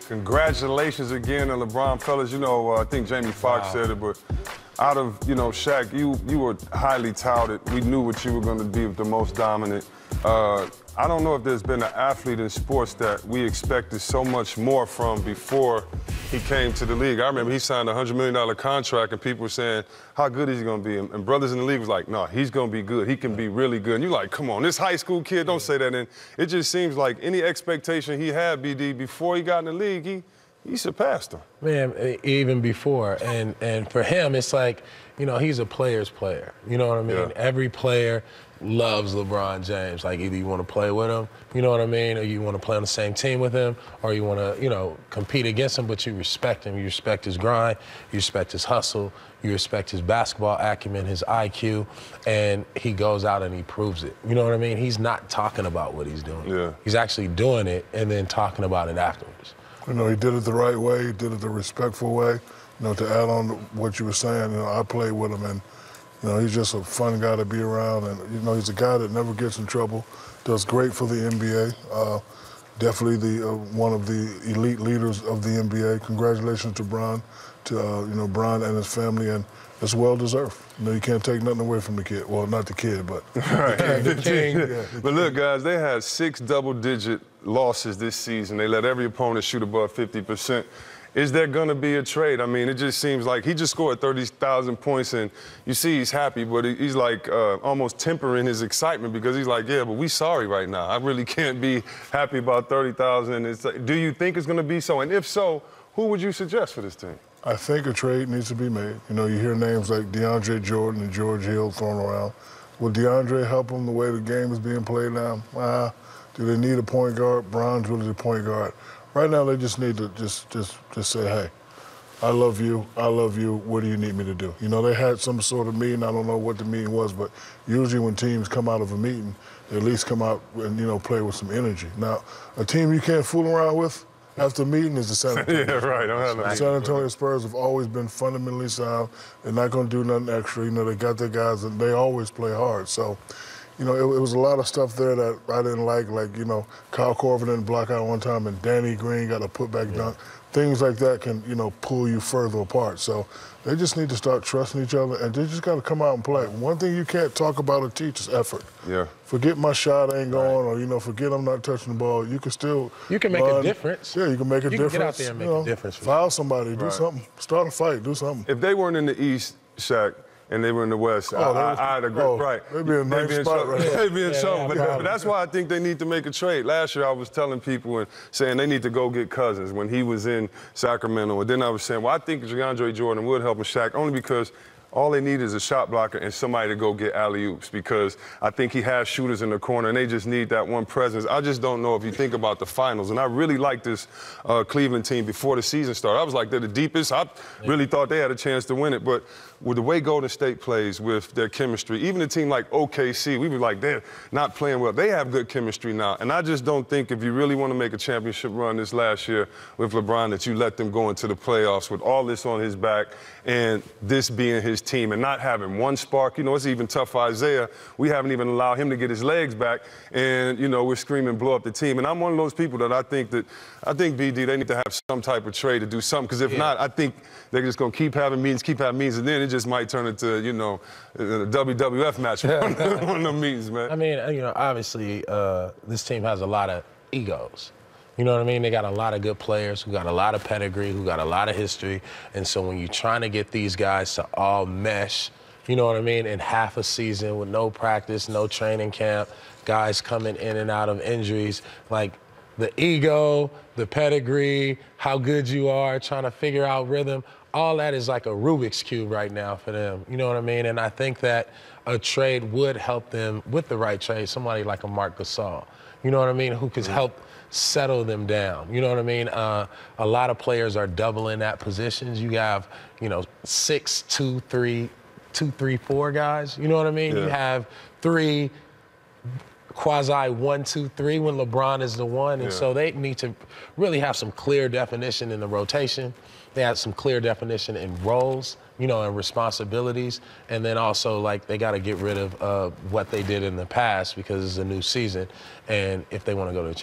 Congratulations again to LeBron, fellas. You know, I think Jamie Foxx said it, but out of, Shaq, you were highly touted. We knew what you were going to be the most dominant. I don't know if there's been an athlete in sports that we expected so much more from before he came to the league. I remember he signed a $100 million contract, and people were saying, how good is he going to be? And brothers in the league was like, no, he's going to be good. He can be really good. And you're like, come on, this high school kid, don't say that. And it just seems like any expectation he had, BD, before he got in the league, he surpassed him. Man, even before. And for him, it's like, he's a player's player. You know what I mean? Yeah. Every player loves LeBron James. Like, either you want to play with him, you know what I mean, or you want to play on the same team with him, or you want to, compete against him, but you respect him. You respect his grind, you respect his hustle, you respect his basketball acumen, his IQ, and he goes out and he proves it. You know what I mean? He's not talking about what he's doing. Yeah. He's actually doing it and then talking about it afterwards. He did it the right way, he did it the respectful way. To add on to what you were saying, I played with him, and he's just a fun guy to be around, and he's a guy that never gets in trouble, does great for the NBA, definitely one of the elite leaders of the NBA. Congratulations to Bron, Bron and his family, and it's well deserved. You can't take nothing away from the kid. Well, not the kid, but the king. Yeah, but look, guys, they had 6 double-digit losses this season. They let every opponent shoot above 50%. Is there going to be a trade? I mean, it just seems like he just scored 30,000 points, and you see he's happy, but he's like almost tempering his excitement because he's like, yeah, but we sorry right now. I really can't be happy about 30,000. Do you think it's going to be so? And if so, who would you suggest for this team? I think a trade needs to be made. You hear names like DeAndre Jordan and George Hill thrown around. Will DeAndre help them the way the game is being played now? Do they need a point guard? Bron's really the point guard. Right now, they just need to just say, hey, I love you. What do you need me to do? They had some sort of meeting. I don't know what the meeting was, but usually when teams come out of a meeting, they at least come out and, play with some energy. Now, a team you can't fool around with after a meeting is the San Antonio Spurs. Yeah, right. The San Antonio Spurs have always been fundamentally sound. They're not going to do nothing extra. They got their guys, and they always play hard. So, it was a lot of stuff there that I didn't like Kyle Korver didn't block out one time, and Danny Green got a putback dunk. Things like that can, pull you further apart. So they just need to start trusting each other, and they just got to come out and play. One thing you can't talk about or teach is effort. Yeah. Forget my shot ain't going, or, forget I'm not touching the ball. You can still make a difference. Yeah, you can make a difference. You can get out there and make a difference. Foul somebody, do something. Start a fight, do something. If they weren't in the East, Shaq, and they were in the West, I'd agree. Right. They'd be in a nice spot right there. They'd be in trouble. But that's why I think they need to make a trade. Last year, I was telling people and saying they need to go get Cousins when he was in Sacramento. And then I was saying, well, I think DeAndre Jordan would help Shaq only because all they need is a shot blocker and somebody to go get alley-oops, because I think he has shooters in the corner, and they just need that one presence. I just don't know if you think about the finals. And I really liked this Cleveland team before the season started. I was like, they're the deepest. I really thought they had a chance to win it. But with the way Golden State plays with their chemistry, even a team like OKC, we were like, they're not playing well. They have good chemistry now. And I just don't think if you really want to make a championship run this last year with LeBron that you let them go into the playoffs with all this on his back and this being his team and not having one spark. It's even tough for Isaiah. We haven't even allowed him to get his legs back, and, we're screaming blow up the team. And I'm one of those people that I think, BD, they need to have some type of trade to do something, because if not, I think they're just going to keep having meetings, and then it just might turn into, a WWF match one of them meetings, man. I mean, obviously, this team has a lot of egos. You know what I mean? They got a lot of good players who got a lot of pedigree, who got a lot of history. And so when you're trying to get these guys to all mesh, you know what I mean, in half a season with no practice, no training camp, guys coming in and out of injuries, like the ego, the pedigree, how good you are, trying to figure out rhythm, all that is like a Rubik's Cube right now for them. You know what I mean? And I think that a trade would help them with the right trade, somebody like a Marc Gasol, you know what I mean, who could help settle them down. You know what I mean? A lot of players are doubling that positions. You have, 6, 2, 3, 2, 3, 4 guys. You know what I mean? You have 3 quasi 1, 2, 3 when LeBron is the one. And so they need to really have some clear definition in the rotation. They have some clear definition in roles, and responsibilities. And then also, they got to get rid of what they did in the past, because it's a new season. And if they want to go to